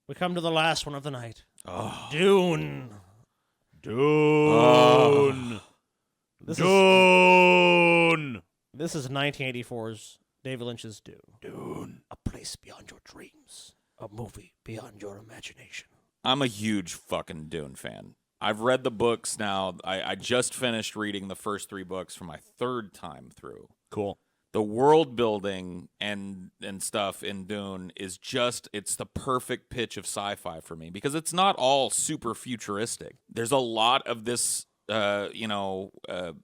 We come to the last one of the night. Oh. Dune. Dune. This Dune. This is 1984's David Lynch's Dune. Dune. A place beyond your dreams. A movie beyond your imagination. I'm a huge fucking Dune fan. I've read the books now. I just finished reading the first 3 books for my 3rd time through. Cool. The world building and stuff in Dune is just, it's the perfect pitch of sci-fi for me because it's not all super futuristic. There's a lot of this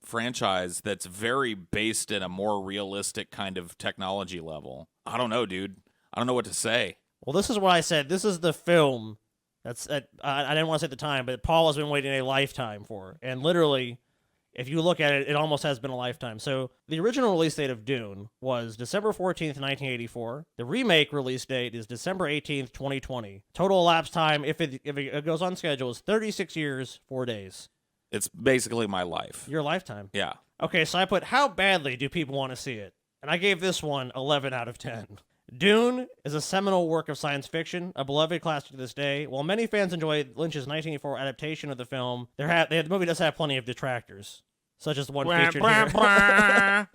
franchise that's very based in a more realistic kind of technology level. I don't know, dude. I don't know what to say. Well, this is what I said. This is the film that's I didn't want to say at the time, but Paul has been waiting a lifetime for. And literally, if you look at it, it almost has been a lifetime. So the original release date of Dune was December 14th, 1984. The remake release date is December 18th, 2020. Total elapsed time, if it goes on schedule, is 36 years, 4 days. It's basically my life. Your lifetime. Yeah. Okay, so I put, how badly do people want to see it? And I gave this one 11 out of 10. Dune is a seminal work of science fiction, a beloved classic to this day. While many fans enjoy Lynch's 1984 adaptation of the film, the movie does have plenty of detractors, such as the one featured here.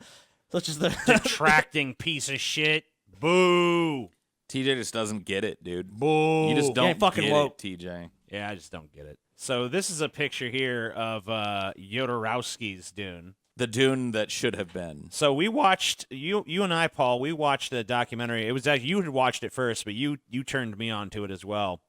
Such as the detracting piece of shit. Boo. TJ just doesn't get it, dude. Boo. You just don't fucking get woke. it, TJ. Yeah, I just don't get it. So this is a picture here of Jodorowsky's Dune. The Dune that should have been. So we watched, you and I, Paul, we watched a documentary. It was actually, you had watched it first, but you turned me on to it as well,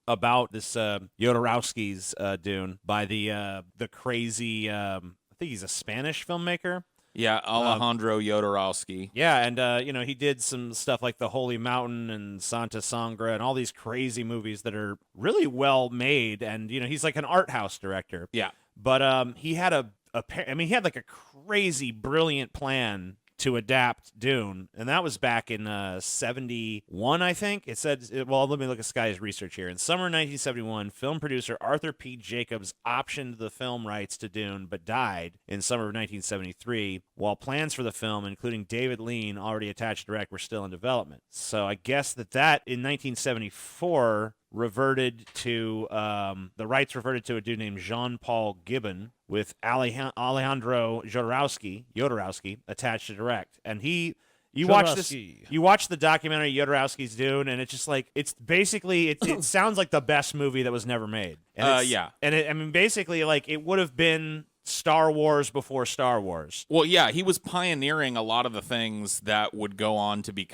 about this Jodorowsky's Dune by the crazy, I think he's a Spanish filmmaker. Yeah, Alejandro Jodorowsky. Yeah, and he did some stuff like The Holy Mountain and Santa Sangra and all these crazy movies that are really well made. And he's like an art house director. Yeah, but he had he had like a crazy brilliant plan to adapt Dune, and that was back in 71, I think. It said, well, let me look at Sky's research here. In summer 1971, film producer Arthur P. Jacobs optioned the film rights to Dune, but died in summer of 1973, while plans for the film, including David Lean, already attached to direct, were still in development. So I guess that in 1974 reverted to the rights reverted to a dude named Jean-Paul Gibbon with Alejandro Jodorowsky attached to direct. And you watch the documentary Jodorowsky's Dune, and it's just like, it's basically, it sounds like the best movie that was never made. And yeah. And basically, like, it would have been Star Wars before Star Wars. Well, yeah, he was pioneering a lot of the things that would go on to be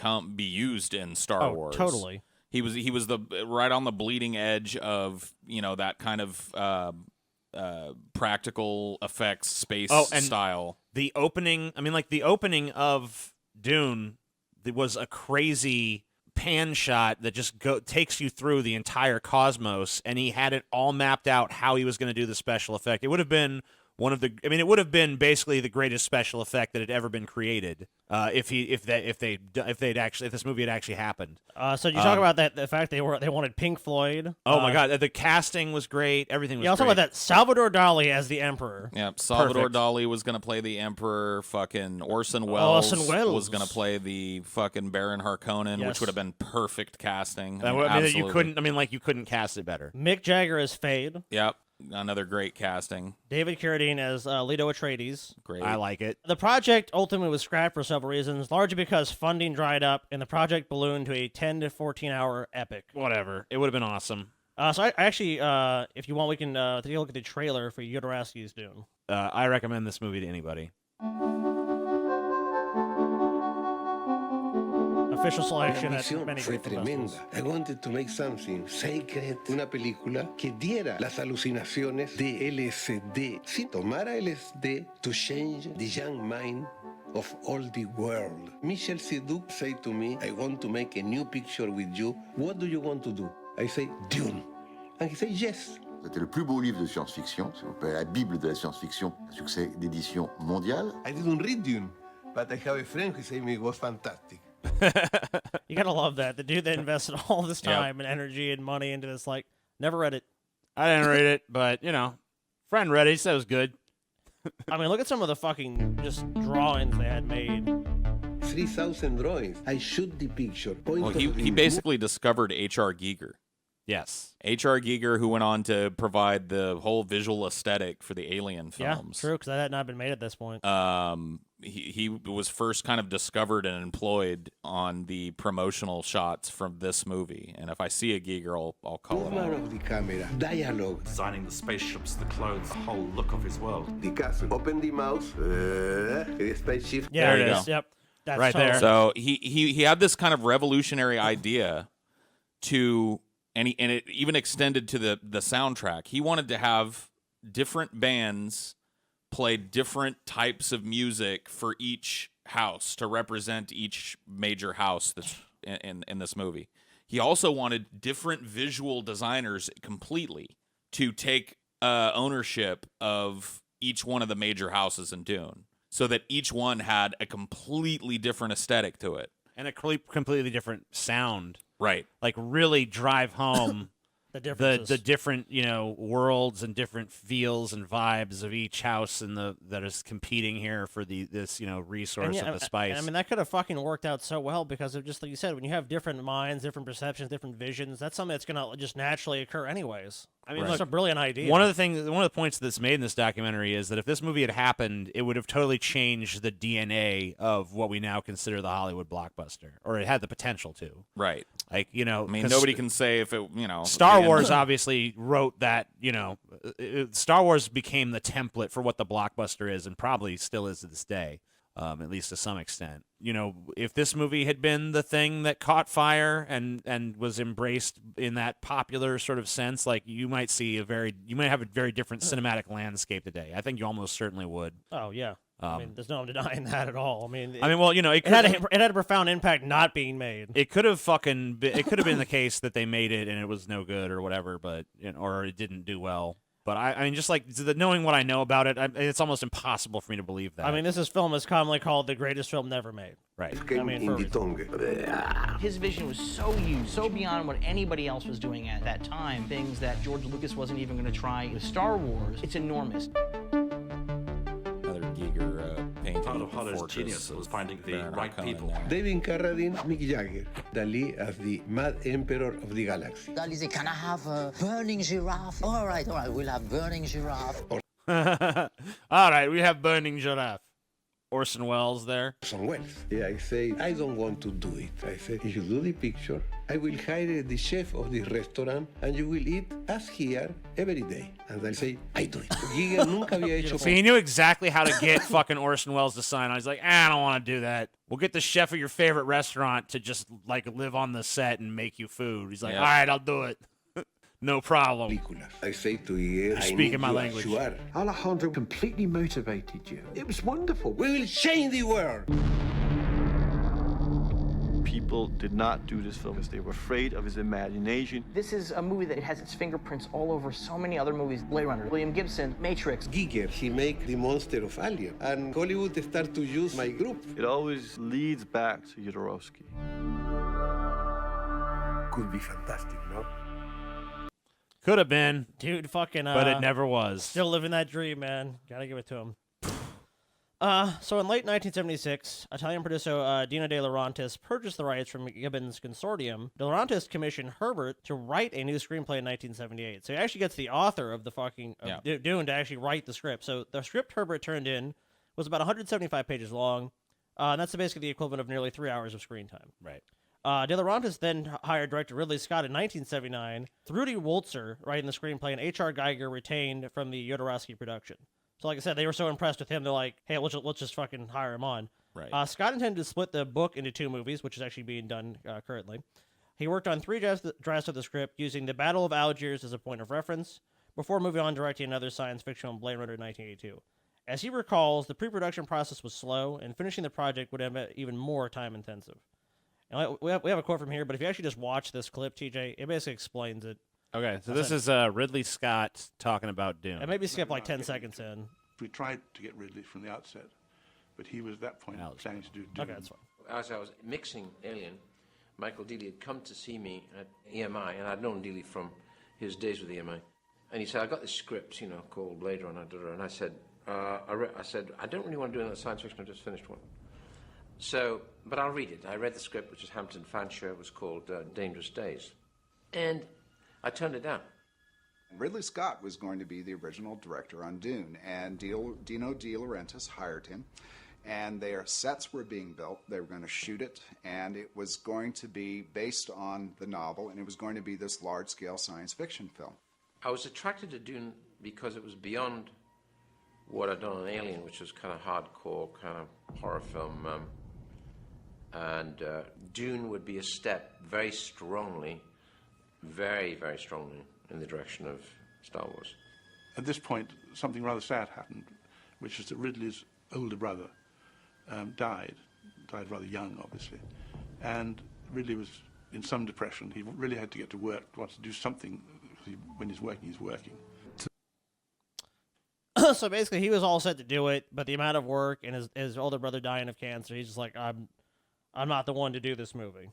used in Star Wars. Totally. He was right on the bleeding edge of that kind of practical effects space style. The opening, the opening of Dune, there was a crazy pan shot that just takes you through the entire cosmos, and he had it all mapped out how he was going to do the special effect. It would have been it would have been basically the greatest special effect that had ever been created if this movie had actually happened. So you talk about the fact they wanted Pink Floyd. Oh my God, the casting was great. Everything was. Yeah, I'll talk about that. Salvador Dali as the Emperor. Yeah, Salvador Dali was going to play the Emperor. Fucking Orson Welles was going to play the fucking Baron Harkonnen, which would have been perfect casting. You couldn't cast it better. Mick Jagger as Fade. Yep. Another great casting. David Carradine as Leto Atreides. Great. I like it. The project ultimately was scrapped for several reasons, largely because funding dried up and the project ballooned to a 10 to 14-hour epic. Whatever. It would have been awesome. So I actually, if you want, we can take a look at the trailer for Jodorowsky's Dune. I recommend this movie to anybody. Official selection La at misión many fue great festivals. tremenda. I wanted to make something sacred, una película que diera las alucinaciones de LSD. Si tomara LSD to change the young mind of all the world. Michel Siduk said to me, I want to make a new picture with you. What do you want to do? I say, Dune. And he said, yes. C'était le plus beau livre de science-fiction, c'est la Bible de la science-fiction, succès d'édition mondiale. I didn't read Dune, but I have a friend who said it was fantastic. You gotta love that. The dude that invested all this time and energy and money into this, like, never read it. I didn't read it, but, friend read it. He said it was good. I mean, look at some of the fucking just drawings they had made. 3,000 drawings. I shoot the picture. Well, he basically discovered H.R. Giger. Yes. H.R. Giger, who went on to provide the whole visual aesthetic for the Alien films. Yeah, true, because that had not been made at this point. He was first kind of discovered and employed on the promotional shots from this movie. And if I see a Giger, I'll call it Movement out. of the camera, dialogue, Designing the spaceships, the clothes, the whole look of his world. the castle. Open the mouth, the spaceship. Yeah, There it you is. go. Yep. That's Right there. So he had this kind of revolutionary idea to, and it even extended to the soundtrack. He wanted to have different bands play different types of music for each house to represent each major house that's in this movie. He also wanted different visual designers completely to take ownership of each one of the major houses in Dune, so that each one had a completely different aesthetic to it. And a completely different sound. Right. Like really drive home the differences. the different, worlds and different feels and vibes of each house that is competing here for this, resource of the spice. I mean, that could have fucking worked out so well because of just like you said, when you have different minds, different perceptions, different visions, that's something that's gonna just naturally occur anyways. I mean, it's a brilliant idea. One of the points that's made in this documentary is that if this movie had happened, it would have totally changed the DNA of what we now consider the Hollywood blockbuster, or it had the potential to. Right. Like, I mean, nobody can say if it, Star Wars obviously wrote that, Star Wars became the template for what the blockbuster is and probably still is to this day, at least to some extent. If this movie had been the thing that caught fire and was embraced in that popular sort of sense, like you might have a very different cinematic landscape today. I think you almost certainly would. Oh, yeah. I mean, there's no denying that at all. It had a profound impact not being made. It could have been the case that they made it and it was no good or whatever, but or it didn't do well. But I mean, just like knowing what I know about it, it's almost impossible for me to believe that. I mean, this film is commonly called the greatest film never made. Right. I mean, in the tongue. His vision was so huge, so beyond what anybody else was doing at that time. Things that George Lucas wasn't even going to try with Star Wars. It's enormous. Another Giger painting. Part of Holler's genius was finding the right people. David Carradine, Mick Jagger. Dali as the Mad Emperor of the Galaxy. Dali said, can I have a burning giraffe? All right, we'll have burning giraffe. All right, we have burning giraffe. Orson Welles there. Orson Welles. Yeah, I say, I don't want to do it. I say, if you do the picture, I will hire the chef of the restaurant and you will eat as here every day. And I say, I do it. Giger nunca había hecho. So he knew exactly how to get fucking Orson Welles to sign on. He's like, I don't want to do that. We'll get the chef of your favorite restaurant to just like live on the set and make you food. He's like, all right, I'll do it. No problem. I say to Giger, Speaking my language. Alejandro completely motivated you. It was wonderful. We will change the world. People did not do this film because they were afraid of his imagination. This is a movie that has its fingerprints all over so many other movies. Blade Runner, William Gibson, Matrix. Giger, he make the monster of Alien. And Hollywood start to use my group. It always leads back to Jodorowsky. Could be fantastic, no? Could have been. Dude, fucking. But it never was. Still living that dream, man. Gotta give it to him. So in late 1976, Italian producer Dino De Laurentiis purchased the rights from Gibbons Consortium. De Laurentiis commissioned Herbert to write a new screenplay in 1978. So he actually gets the author of the fucking Dune to actually write the script. So the script Herbert turned in was about 175 pages long. And that's basically the equivalent of nearly 3 hours of screen time. Right. De Laurentiis then hired director Ridley Scott in 1979, Rudy Woltzer writing the screenplay, and H.R. Giger retained from the Jodorowsky production. So like I said, they were so impressed with him, they're like, hey, let's just fucking hire him on. Right. Scott intended to split the book into 2 movies, which is actually being done currently. He worked on 3 drafts of the script, using the Battle of Algiers as a point of reference, before moving on directing another science fiction film, Blade Runner 1982. As he recalls, the pre-production process was slow, and finishing the project would have been even more time-intensive. And we have a quote from here, but if you actually just watch this clip, TJ, it basically explains it. Okay, so this is Ridley Scott talking about Dune. And maybe skip like 10 seconds in. We tried to get Ridley from the outset, but he was at that point planning to do Dune. Okay, that's fine. As I was mixing Alien, Michael Dealey had come to see me at EMI, and I'd known Dealey from his days with EMI. And he said, I got this script, called Blade Runner, and I said, I don't really want to do another science fiction, I just finished one. So, but I'll read it. I read the script, which is Hampton Fancher, was called Dangerous Days. And I turned it down. Ridley Scott was going to be the original director on Dune, and Dino De Laurentiis hired him, and their sets were being built. They were going to shoot it, and it was going to be based on the novel, and it was going to be this large-scale science fiction film. I was attracted to Dune because it was beyond what I'd done on Alien, which was kind of hardcore, kind of horror film. And Dune would be a step very strongly, very, very strongly in the direction of Star Wars. At this point, something rather sad happened, which is that Ridley's older brother died rather young, obviously. And Ridley was in some depression. He really had to get to work, wanted to do something. When he's working, he's working. So basically, he was all set to do it, but the amount of work and his older brother dying of cancer, he's just like, I'm not the one to do this movie.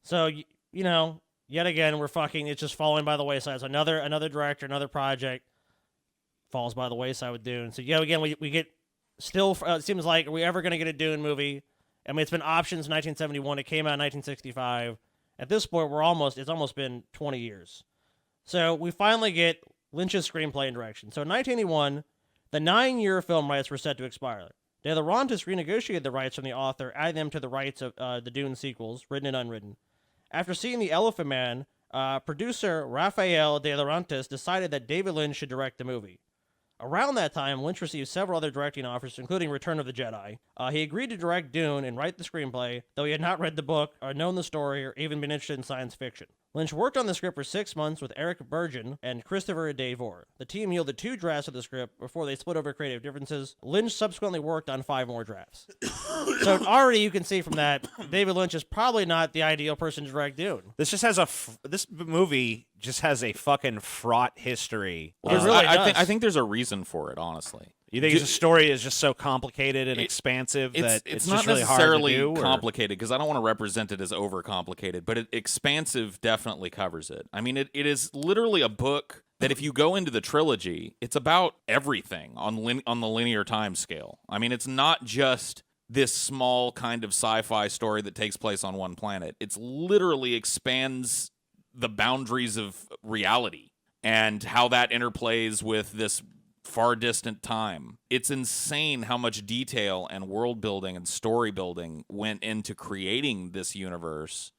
So, you know, yet again, it's just falling by the wayside. So another director, another project falls by the wayside with Dune. So, yeah, again, we get still, it seems like, are we ever going to get a Dune movie? I mean, it's been options in 1971. It came out in 1965. At this point, it's almost been 20 years. So we finally get Lynch's screenplay and direction. So in 1981, the 9-year film rights were set to expire. De Laurentiis renegotiated the rights from the author, adding them to the rights of the Dune sequels, written and unwritten. After seeing The Elephant Man, producer Raphael De Laurentiis decided that David Lynch should direct the movie. Around that time, Lynch received several other directing offers, including Return of the Jedi. He agreed to direct Dune and write the screenplay, though he had not read the book, or known the story, or even been interested in science fiction. Lynch worked on the script for 6 months with Eric Bergen and Christopher Davor. The team yielded 2 drafts of the script before they split over creative differences. Lynch subsequently worked on 5 more drafts. So already you can see from that, David Lynch is probably not the ideal person to direct Dune. This movie just has a fucking fraught history. Well, It really does. I think there's a reason for it, honestly. You think the story is just so complicated and expansive that it's not just really hard to necessarily do? complicated, because I don't want to represent it as overcomplicated, but expansive definitely covers it. I mean, it is literally a book that if you go into the trilogy, it's about everything on the linear time scale. I mean, it's not just this small kind of sci-fi story that takes place on one planet. It's literally expands the boundaries of reality and how that interplays with this far distant time. It's insane how much detail and world building and story building went into creating this universe,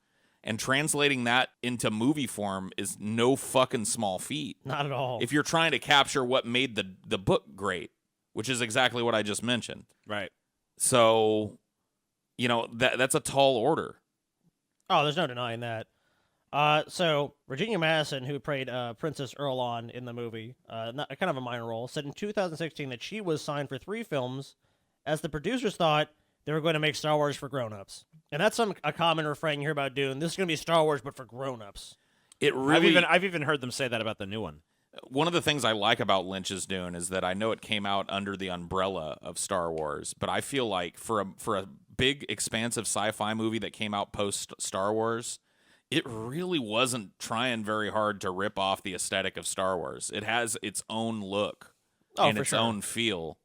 and translating that into movie form is no fucking small feat. Not at all. If you're trying to capture what made the book great, which is exactly what I just mentioned. Right. So, you know, that's a tall order. Oh, there's no denying that. So Virginia Madsen, who played Princess Erlon in the movie, kind of a minor role, said in 2016 that she was signed for 3 films, as the producers thought they were going to make Star Wars for grown-ups. And that's a common refrain you hear about Dune. This is going to be Star Wars, but for grown-ups. It really. I've even heard them say that about the new one. One of the things I like about Lynch's Dune is that I know it came out under the umbrella of Star Wars, but I feel like for a big, expansive sci-fi movie that came out post Star Wars, it really wasn't trying very hard to rip off the aesthetic of Star Wars. It has its own look and its own feel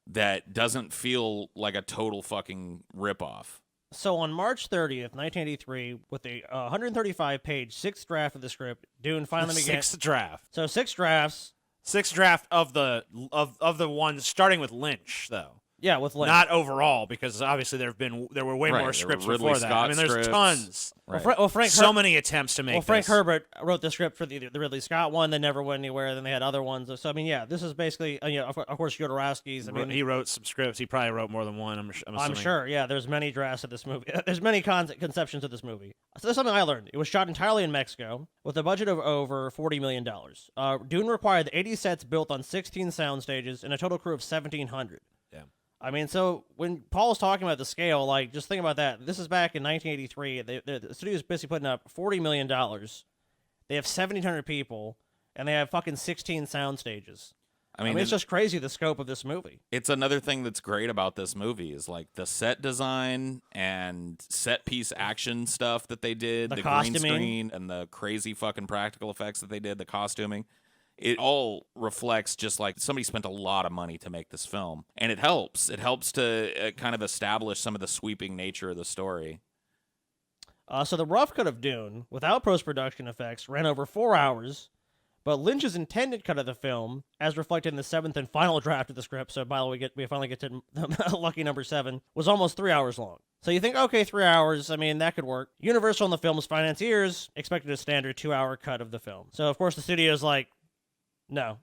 that doesn't feel like a total fucking ripoff. So on March 30th, 1983, with the 135-page 6th draft of the script, Dune finally began. 6th draft. So 6 drafts. 6th draft of the ones starting with Lynch, though. Yeah, with Lynch. Not overall, because obviously there were way more scripts before that. I mean, there's tons. Right. So many attempts to make. Well, Frank Herbert wrote the script for the Ridley Scott one that never went anywhere. Then they had other ones. So I mean, yeah, this is basically, of course, Jodorowsky's. I mean, he wrote some scripts. He probably wrote more than one. I'm sure. Yeah, there's many drafts of this movie. There's many conceptions of this movie. So there's something I learned. It was shot entirely in Mexico with a budget of over $40 million. Dune required 80 sets built on 16 sound stages and a total crew of 1,700. Yeah. I mean, so when Paul was talking about the scale, like, just think about that. This is back in 1983. The studio's basically putting up $40 million. They have 1,700 people, and they have fucking 16 sound stages. I mean, it's just crazy, the scope of this movie. It's another thing that's great about this movie is, like, the set design and set piece action stuff that they did, the green screen and the crazy fucking practical effects that they did, the costuming. It all reflects just like somebody spent a lot of money to make this film. And it helps. It helps to kind of establish some of the sweeping nature of the story. So the rough cut of Dune, without post-production effects, ran over 4 hours, but Lynch's intended cut of the film, as reflected in the 7th and final draft of the script, so by the way, we finally get to lucky number 7, was almost 3 hours long. So you think, okay, 3 hours, I mean, that could work. Universal and the film's financiers expected a standard 2-hour cut of the film. So, of course, the studio's like, no,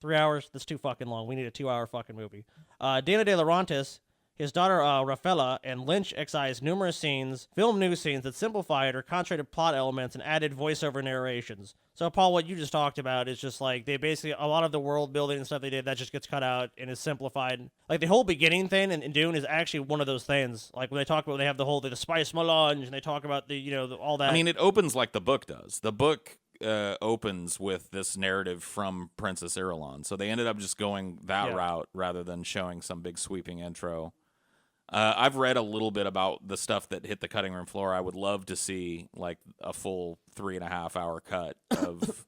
3 hours, that's too fucking long. We need a 2-hour fucking movie. Dana De Laurentiis, his daughter Rafaela, and Lynch excised numerous scenes, filmed new scenes that simplified or concentrated plot elements and added voiceover narrations. So, Paul, what you just talked about is just like they basically, a lot of the world building and stuff they did, that just gets cut out and is simplified. Like the whole beginning thing in Dune is actually one of those things. Like when they talk about, they have the spice melange and they talk about all that. I mean, it opens like the book does. The book opens with this narrative from Princess Irulan. So they ended up just going that route rather than showing some big sweeping intro. I've read a little bit about the stuff that hit the cutting room floor. I would love to see like a full 3.5 hour cut of,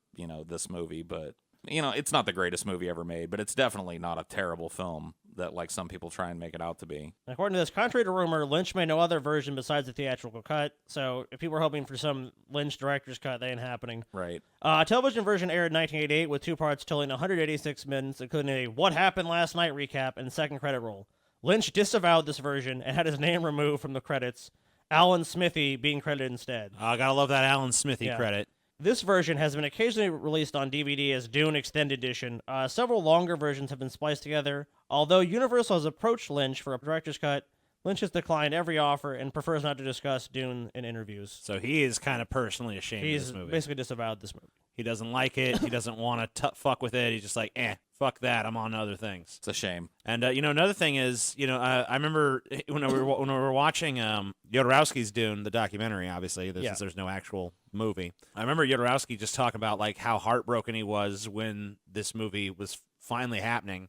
this movie, but it's not the greatest movie ever made, but it's definitely not a terrible film that like some people try and make it out to be. According to this, contrary to rumor, Lynch made no other version besides the theatrical cut. So if people were hoping for some Lynch director's cut, that ain't happening. Right. A television version aired in 1988 with 2 parts totaling 186 minutes, including a What Happened Last Night recap and second credit roll. Lynch disavowed this version and had his name removed from the credits, Alan Smithy being credited instead. I gotta love that Alan Smithy credit. This version has been occasionally released on DVD as Dune Extended Edition. Several longer versions have been spliced together. Although Universal has approached Lynch for a director's cut, Lynch has declined every offer and prefers not to discuss Dune in interviews. So he is kind of personally ashamed of this movie. He's basically disavowed this movie. He doesn't like it. He doesn't want to fuck with it. He's just like, fuck that. I'm on to other things. It's a shame. And another thing is, I remember when we were watching Jodorowsky's Dune, the documentary. Obviously, since there's no actual movie. I remember Jodorowsky just talking about like how heartbroken he was when this movie was finally happening.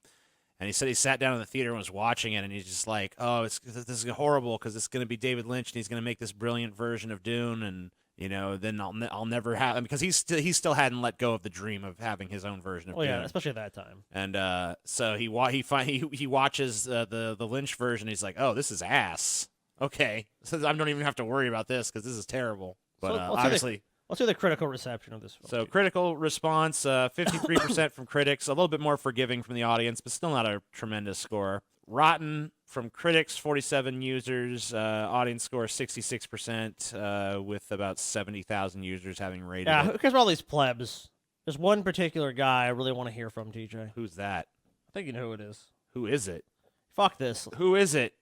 And he said he sat down in the theater and was watching it, and he's just like, "Oh, this is horrible because it's going to be David Lynch, and he's going to make this brilliant version of Dune, and then I'll never have," because he still hadn't let go of the dream of having his own version of Dune. Yeah, especially at that time. And so he watches the Lynch version. He's like, "Oh, this is ass." Okay, so I don't even have to worry about this because this is terrible. But obviously. Let's do the critical reception of this film. So critical response, 53% from critics, a little bit more forgiving from the audience, but still not a tremendous score. Rotten from critics, 47 users, audience score 66%, with about 70,000 users having rated it. Who cares about all these plebs? There's one particular guy I really want to hear from, TJ. Who's that? I think you know who it is. Who is it? Fuck this. Who is it?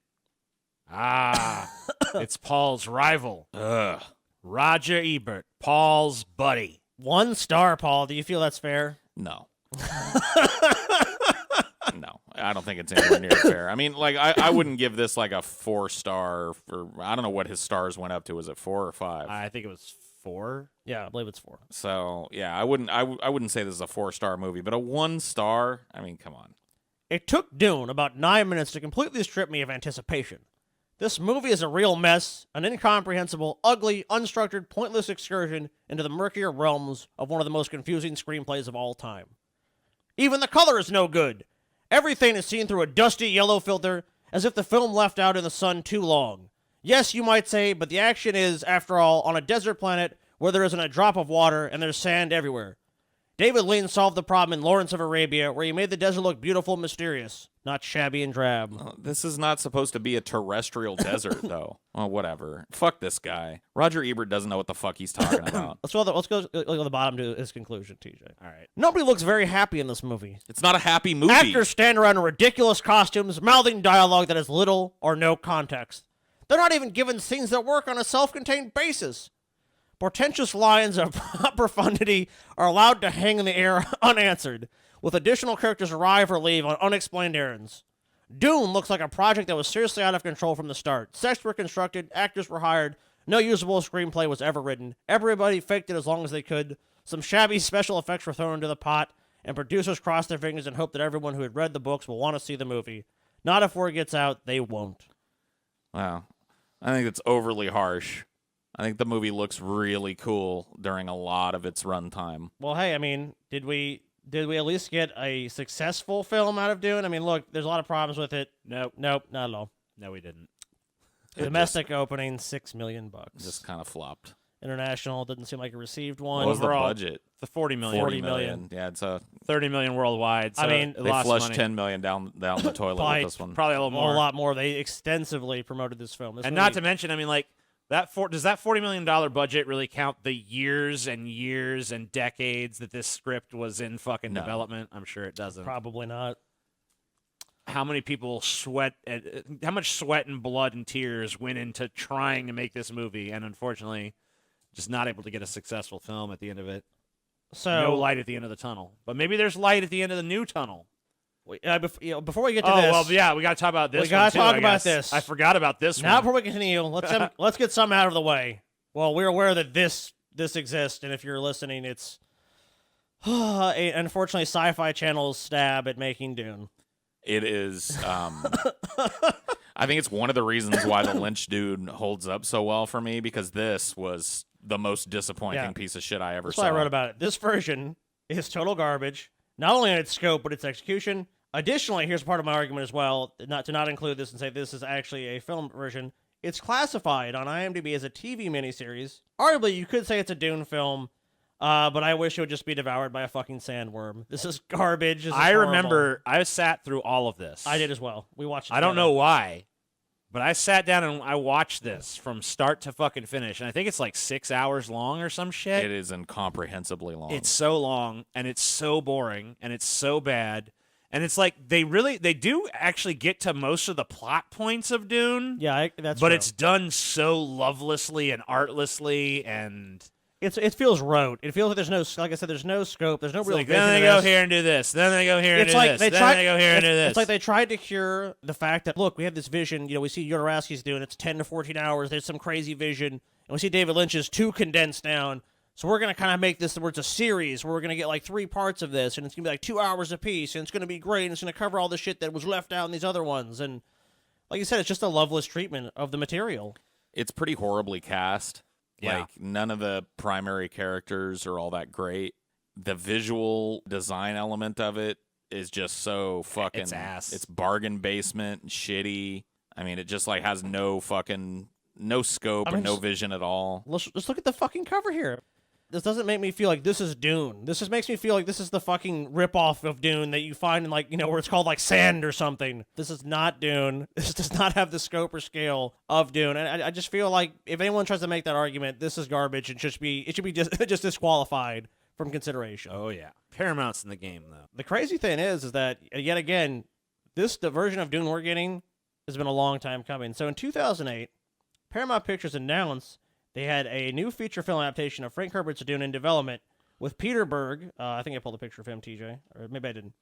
It's Paul's rival. Ugh. Roger Ebert, Paul's buddy. 1 star, Paul. Do you feel that's fair? No. No, I don't think it's anywhere near fair. I mean, like, I wouldn't give this like a 4-star. I don't know what his stars went up to. Was it 4 or 5? I think it was 4. Yeah, I believe it's 4. So yeah, I wouldn't say this is a 4-star movie, but a 1 star. I mean, come on. It took Dune about 9 minutes to completely strip me of anticipation. This movie is a real mess, an incomprehensible, ugly, unstructured, pointless excursion into the murkier realms of one of the most confusing screenplays of all time. Even the color is no good. Everything is seen through a dusty yellow filter, as if the film left out in the sun too long. Yes, you might say, but the action is, after all, on a desert planet where there isn't a drop of water and there's sand everywhere. David Lean solved the problem in Lawrence of Arabia, where he made the desert look beautiful and mysterious, not shabby and drab. This is not supposed to be a terrestrial desert, though. Well, whatever. Fuck this guy. Roger Ebert doesn't know what the fuck he's talking about. Let's go to the bottom to his conclusion, TJ. All right. Nobody looks very happy in this movie. It's not a happy movie. Actors stand around in ridiculous costumes, mouthing dialogue that has little or no context. They're not even given scenes that work on a self-contained basis. Portentous lines of profundity are allowed to hang in the air unanswered, with additional characters arrive or leave on unexplained errands. Dune looks like a project that was seriously out of control from the start. Sets were constructed, actors were hired, no usable screenplay was ever written, everybody faked it as long as they could, some shabby special effects were thrown into the pot, and producers crossed their fingers and hoped that everyone who had read the books will want to see the movie. Not if word gets out, they won't. Wow. I think it's overly harsh. I think the movie looks really cool during a lot of its runtime. Well, hey, I mean, did we at least get a successful film out of Dune? I mean, look, there's a lot of problems with it. Nope, not at all. No, we didn't. Domestic opening, $6 million. Just kind of flopped. International didn't seem like it received one. What was Overall, the budget? The 40 million. 40 million. Yeah, it's a 30 million worldwide. So I mean, they flushed 10 million down the toilet with this one. Probably a little more. A lot more. They extensively promoted this film. And not to mention, I mean, like does that $40 million budget really count the years and years and decades that this script was in fucking development? I'm sure it doesn't. Probably not. How many people how much sweat and blood and tears went into trying to make this movie, and unfortunately, just not able to get a successful film at the end of it. So no light at the end of the tunnel, but maybe there's light at the end of the new tunnel. Before we get to this, well, yeah, we got to talk about this. We got to talk about guess. this. I forgot about this. Now, one. before we continue, let's get some out of the way. Well, we're aware that this exists, and if you're listening, it's unfortunately Sci-Fi Channel's stab at making Dune. It is. I think it's one of the reasons why the Lynch Dune holds up so well for me, because this was the most disappointing piece of shit I ever saw. That's why I wrote about it. This version is total garbage, not only in its scope, but its execution. Additionally, here's part of my argument as well, not to include this and say this is actually a film version. It's classified on IMDb as a TV miniseries. Arguably, you could say it's a Dune film, but I wish it would just be devoured by a fucking sandworm. This is garbage. This is horrible. remember I sat through all of this. I did as well. We watched it I don't together. know why, but I sat down and I watched this from start to fucking finish, and I think it's like 6 hours long or some shit. It is incomprehensibly long. It's so long, and it's so boring, and it's so bad. And it's like they do actually get to most of the plot points of Dune. Yeah, that's but true. it's done so lovelessly and artlessly, and it feels rote. It feels like there's no, like I said, there's no scope. There's no it's real. like, vision then they to go this. here and do this. Then they go here and It's do like this. they Then tried. they go here and do this. It's like they tried to cure the fact that look, we have this vision. You know, we see Jodorowsky's doing it's 10 to 14 hours. There's some crazy vision, and we see David Lynch's too condensed down. So we're gonna kind of make this where it's a series where we're gonna get like 3 parts of this, and it's gonna be like 2 hours apiece, and it's gonna be great, and it's gonna cover all the shit that was left out in these other ones. And like you said, it's just a loveless treatment of the material. It's pretty horribly cast. Yeah. Like, none of the primary characters are all that great. The visual design element of it is just so fucking... It's ass. It's bargain basement and shitty. I mean, it just, like, has no scope or no vision at all. Let's look at the fucking cover here. This doesn't make me feel like this is Dune. This just makes me feel like this is the fucking ripoff of Dune that you find in, like, you know, where it's called, like, Sand or something. This is not Dune. This does not have the scope or scale of Dune. And I just feel like if anyone tries to make that argument, this is garbage and it should be just disqualified from consideration. Oh, yeah. Paramount's in the game, though. The crazy thing is that, yet again, the version of Dune we're getting has been a long time coming. So in 2008, Paramount Pictures announced they had a new feature film adaptation of Frank Herbert's Dune in development with Peter Berg. I think I pulled a picture of him, TJ. Or maybe I didn't.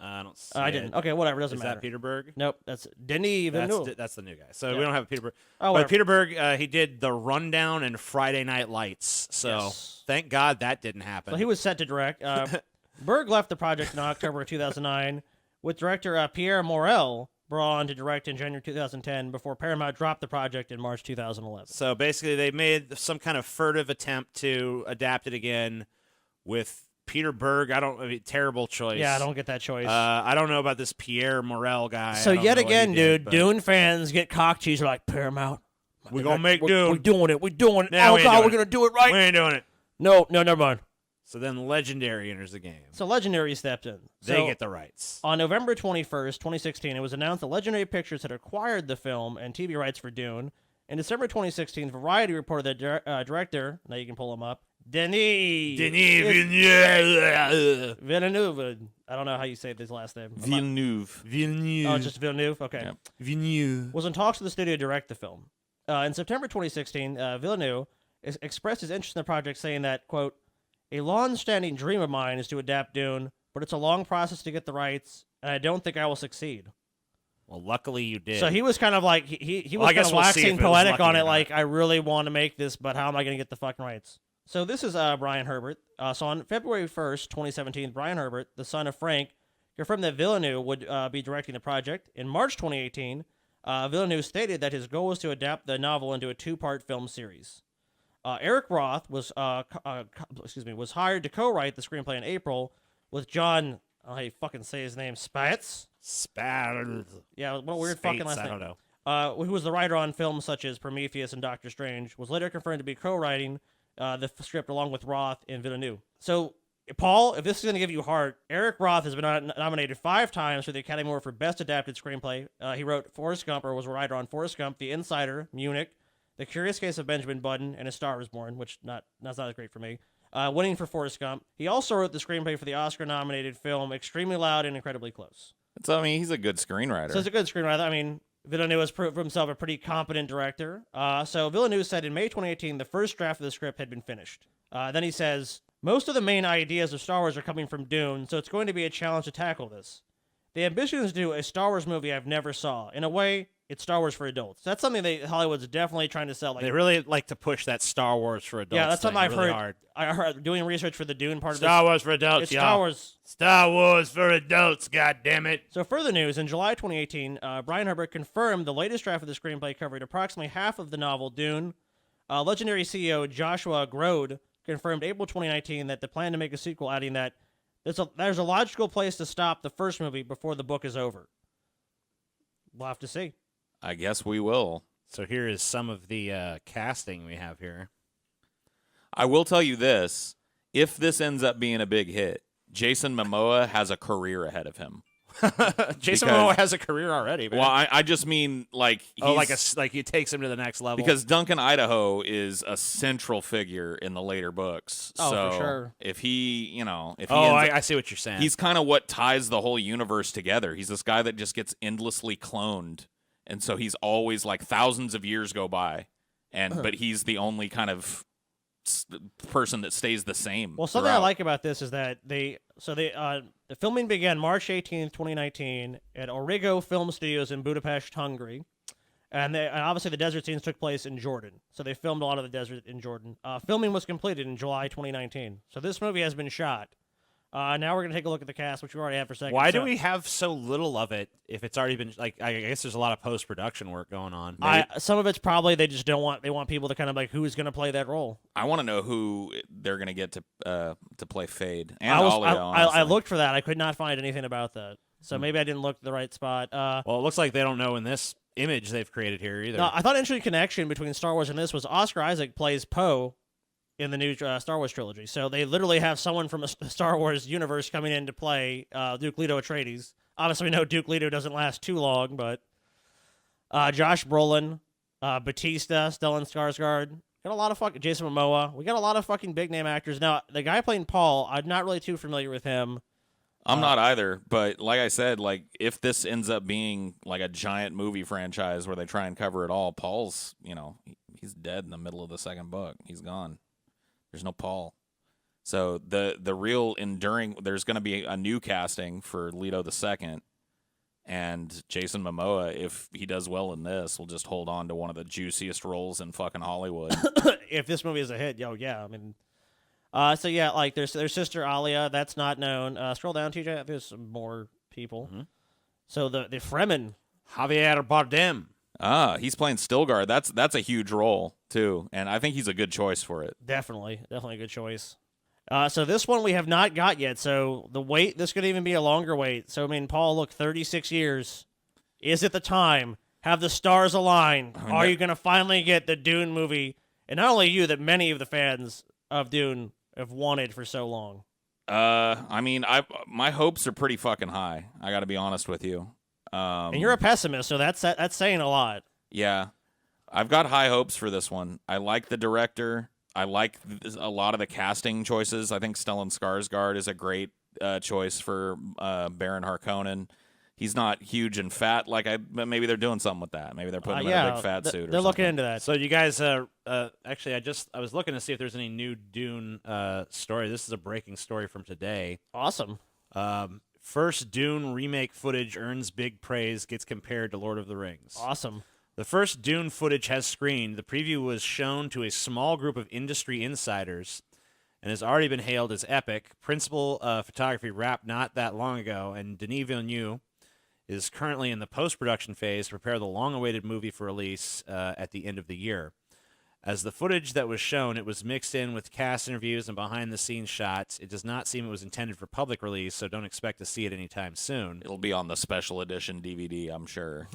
I don't see I didn't. Okay, whatever. Doesn't matter. Is that Peter Berg? Nope. That's Denis Villeneuve. That's the new guy. So we don't have a Peter Berg. Oh, but Peter Berg, he did The Rundown and Friday Night Lights. So Yes. thank God that didn't happen. So he was set to direct. Berg left the project in October of 2009 with director Pierre Morel brought on to direct in January 2010 before Paramount dropped the project in March 2011. So basically they made some kind of furtive attempt to adapt it again with Peter Berg. Terrible choice. Yeah, I don't get that choice. I don't know about this Pierre Morel guy. So yet again, dude, Dune fans get cockteased. They're like, Paramount, we're going to make Dune. We're doing it. We're doing it. Nah, Oh, we ain't God, doing we're it. going to do it right. We ain't doing it. No, never mind. So then Legendary enters the game. So Legendary stepped in. They get the rights. On November 21st, 2016, it was announced that Legendary Pictures had acquired the film and TV rights for Dune. In December 2016, Variety reported that director, now you can pull him up, Denis Villeneuve. I don't know how you say his last name. Villeneuve. Oh, just Villeneuve? Okay. Yep. Villeneuve. Was in talks with the studio to direct the film. In September 2016, Villeneuve expressed his interest in the project, saying that, quote, a long-standing dream of mine is to adapt Dune, but it's a long process to get the rights, and I don't think I will succeed. Well, luckily you did. So he was kind of like, he was kind of waxing poetic on it, like, I really want to make this, but how am I going to get the fucking rights? So this is Brian Herbert. So on February 1st, 2017, Brian Herbert, the son of Frank, confirmed that Villeneuve would be directing the project. In March 2018, Villeneuve stated that his goal was to adapt the novel into a 2-part film series. Eric Roth was hired to co-write the screenplay in April with John, how you fucking say his name, Spatz? Spatz. Yeah, what a weird Spates, fucking last name. I don't know. who was the writer on films such as Prometheus and Doctor Strange, was later confirmed to be co-writing the script along with Roth and Villeneuve. So, Paul, if this is going to give you heart, Eric Roth has been nominated 5 times for the Academy Award for Best Adapted Screenplay. He wrote Forrest Gump, or was a writer on Forrest Gump, The Insider, Munich, The Curious Case of Benjamin Button, and A Star Is Born, which that's not great for me. Winning for Forrest Gump. He also wrote the screenplay for the Oscar-nominated film Extremely Loud and Incredibly Close. So, I mean, he's a good screenwriter. So he's a good screenwriter. I mean, Villeneuve has proved for himself a pretty competent director. So Villeneuve said in May 2018 the first draft of the script had been finished. Then he says, most of the main ideas of Star Wars are coming from Dune, so it's going to be a challenge to tackle this. The ambition is to do a Star Wars movie I've never saw. In a way, it's Star Wars for adults. That's something Hollywood's definitely trying to sell. Like, they really like to push that Star Wars for adults. Yeah, that's something I've really heard. Hard. I heard doing research for the Dune part of this. Star Wars for adults, It's y'all. Star Wars. Star Wars for adults, goddammit. So further news, in July 2018, Brian Herbert confirmed the latest draft of the screenplay covered approximately half of the novel Dune. Legendary CEO Joshua Grode confirmed April 2019 that the plan to make a sequel, adding that there's a logical place to stop the first movie before the book is over. We'll have to see. I guess we will. So here is some of the casting we have here. I will tell you this. If this ends up being a big hit, Jason Momoa has a career ahead of him. Jason Momoa has a career already. Man. Well, I just mean like like he takes him to the next level. Because Duncan Idaho is a central figure in the later books. Oh, so for sure. If he, I see what you're saying. He's kind of what ties the whole universe together. He's this guy that just gets endlessly cloned, and so he's always like thousands of years go by, but he's the only kind of person that stays the same. Well, something throughout. I like about this is that the filming began March 18th, 2019 at Origo Film Studios in Budapest, Hungary. And obviously the desert scenes took place in Jordan. So they filmed a lot of the desert in Jordan. Filming was completed in July 2019. So this movie has been shot. Now we're going to take a look at the cast, which we already have for a second. Why do we have so little of it if it's already been, like, I guess there's a lot of post-production work going on. Some of it's probably they just don't want, they want people to kind of like, who's going to play that role? I want to know who they're going to get to play Fade. And I looked for that. I could not find anything about that. So maybe I didn't look at the right spot. Well, it looks like they don't know in this image they've created here either. No, I thought an interesting connection between Star Wars and this was Oscar Isaac plays Poe in the new Star Wars trilogy. So they literally have someone from a Star Wars universe coming in to play Duke Leto Atreides. Obviously, we know Duke Leto doesn't last too long, but Josh Brolin, Batista, Stellan Skarsgård, got a lot of Jason Momoa. We got a lot of fucking big name actors. Now, the guy playing Paul, I'm not really too familiar with him. I'm not either, but like I said, like if this ends up being like a giant movie franchise where they try and cover it all, Paul's, he's dead in the middle of the second book. He's gone. There's no Paul. So the real enduring, there's going to be a new casting for Leto II, and Jason Momoa, if he does well in this, will just hold on to one of the juiciest roles in fucking Hollywood. If this movie is a hit, yeah, I mean, so yeah, like their sister Alia, that's not known. Scroll down, TJ. There's some more people. Mm-hmm. So the Fremen, Javier Bardem. He's playing Stilgar. That's a huge role too, and I think he's a good choice for it. Definitely a good choice. So this one we have not got yet. So the wait, this could even be a longer wait. So I mean, Paul, look, 36 years. Is it the time? Have the stars align? Are you going to finally get the Dune movie? And not only you, that many of the fans of Dune have wanted for so long. I mean, my hopes are pretty fucking high. I got to be honest with you. And you're a pessimist, so that's saying a lot. Yeah, I've got high hopes for this one. I like the director. I like a lot of the casting choices. I think Stellan Skarsgård is a great choice for Baron Harkonnen. He's not huge and fat, but maybe they're doing something with that. Maybe they're putting him in a big fat suit. They're looking into that. So you guys, actually, I was looking to see if there's any new Dune story. This is a breaking story from today. Awesome. First Dune remake footage earns big praise, gets compared to Lord of the Rings. Awesome. The first Dune footage has screened. The preview was shown to a small group of industry insiders and has already been hailed as epic. Principal photography wrapped not that long ago, and Denis Villeneuve is currently in the post-production phase to prepare the long-awaited movie for release at the end of the year. As the footage that was shown, it was mixed in with cast interviews and behind-the-scenes shots. It does not seem it was intended for public release, so don't expect to see it anytime soon. It'll be on the special edition DVD, I'm sure.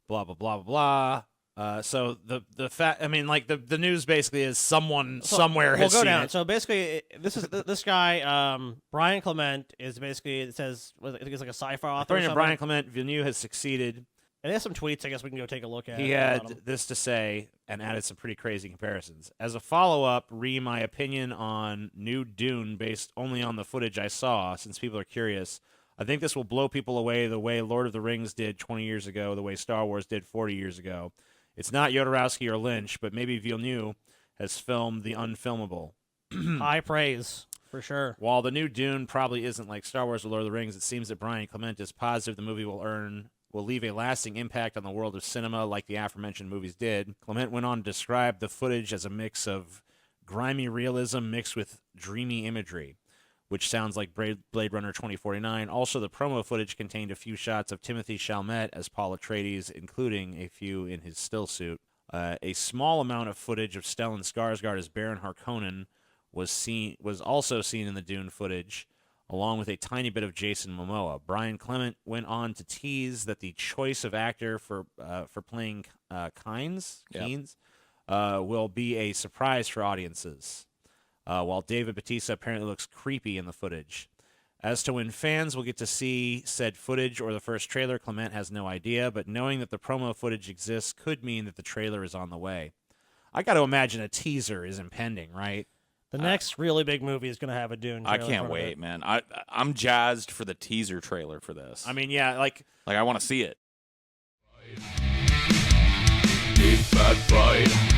blah blah blah blah blah. So the fact, I mean, like the news basically is someone somewhere has we'll go seen down. it. So basically, this guy Brian Clement is basically, it says, I think it's like a sci-fi author. According to or Brian something. Clement, Villeneuve has succeeded. And he has some tweets. I guess we can go take a look at. He had this to say and added some pretty crazy comparisons. As a follow-up, my opinion on new Dune based only on the footage I saw, since people are curious. I think this will blow people away the way Lord of the Rings did 20 years ago, the way Star Wars did 40 years ago. It's not Jodorowsky or Lynch, but maybe Villeneuve has filmed the unfilmable. High praise, for sure. While the new Dune probably isn't like Star Wars or Lord of the Rings, it seems that Brian Clement is positive the movie will leave a lasting impact on the world of cinema like the aforementioned movies did. Clement went on to describe the footage as a mix of grimy realism mixed with dreamy imagery, which sounds like Blade Runner 2049. Also, the promo footage contained a few shots of Timothée Chalamet as Paul Atreides, including a few in his still suit. A small amount of footage of Stellan Skarsgård as Baron Harkonnen was also seen in the Dune footage, along with a tiny bit of Jason Momoa. Brian Clement went on to tease that the choice of actor for playing Keynes will be a surprise for audiences, while David Bautista apparently looks creepy in the footage. As to when fans will get to see said footage or the first trailer, Clement has no idea, but knowing that the promo footage exists could mean that the trailer is on the way. I got to imagine a teaser is impending, right? The next really big movie is going to have a Dune trailer. I can't wait, man. I'm jazzed for the teaser trailer for this. I mean, yeah, like I want to see it. Deep Fat Pride.